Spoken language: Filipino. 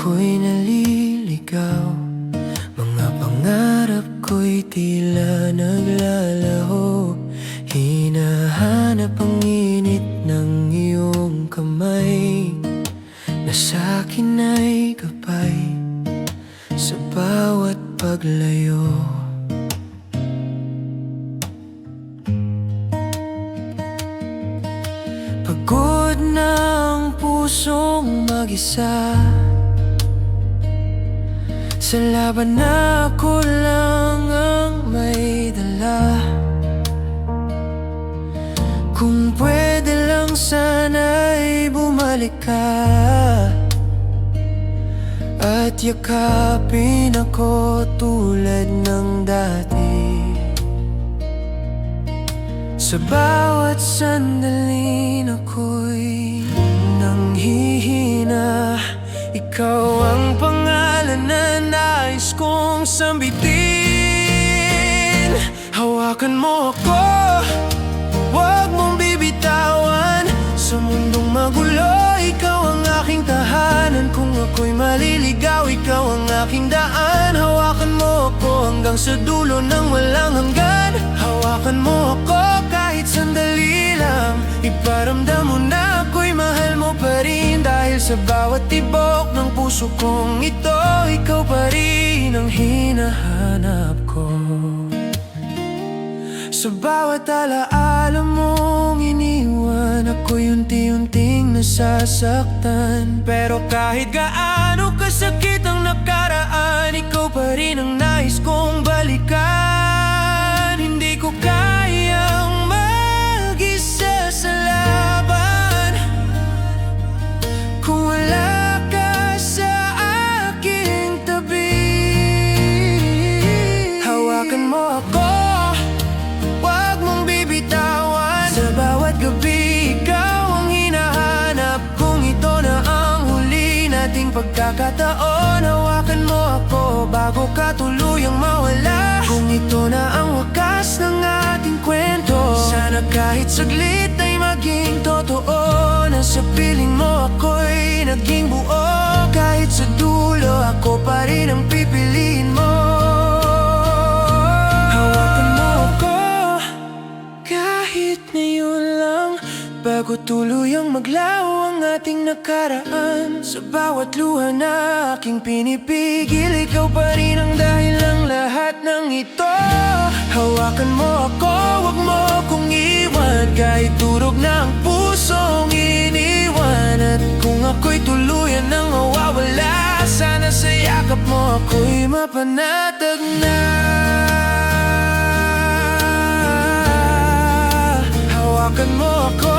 ako'y naliligaw, mga pangarap ko'y tila naglalaho. Hinahanap ang init ng iyong kamay, na sa'kin ay gabay sa bawat paglayo. Pagod na ang pusong mag-isa, sa laban na ako lang ang may dala. Kung pwede lang sana'y bumalik ka at yakapin ako tulad ng dati. Sa bawat sandali ako'y nanghihina, ikaw ang pangalan na nais kong sambitin. Hawakan mo ako, huwag mong bibitawan. Sa mundong magulo, ikaw ang aking tahanan. Kung ako'y maliligaw, ikaw ang aking daan. Hawakan mo ako hanggang sa dulo ng walang hanggan. Hawakan mo ako kahit sandali lang, iparamdam mo na ako'y mahal mo pa rin. Dahil sa bawat tibok ng puso kong ito, ikaw pa rin ang hinahanap ko. Sa bawat alaala mong iniwan, ako'y unti-unting nasasaktan. Pero kahit gaano kasakit ang nakaraan, ikaw pa rin ang nais kong balikan. Hindi ko kayang mag-isa sa laban kung wala ka sa aking tabi. Hawakan mo ako, huwag mong bibitawan. Sa bawat gabi, ikaw ang hinahanap. Kung ito na ang huli nating pagkakataon, hawakan mo ako bago ka tuluyang mawala. Kung ito na ang wakas ng ating kwento, sana kahit saglit ay maging totoo. Na sa piling mo ako'y naging buo. Kahit sa dulo, ako pa rin ang pipiliin mo. Hawakan mo ako kahit ngayon lang, bago tuluyang maglaho ang ating nakaraan. Sa bawat luha na aking pinipigil, ikaw pa rin ang dahilang lahat ng ito. Hawakan mo ako, wag mo akong iwan, kahit turog na ang pusong iniwan. At kung ako'y tuluyan nang mawawala, sana sa yakap mo ako'y mapanatag na. Hawakan mo ako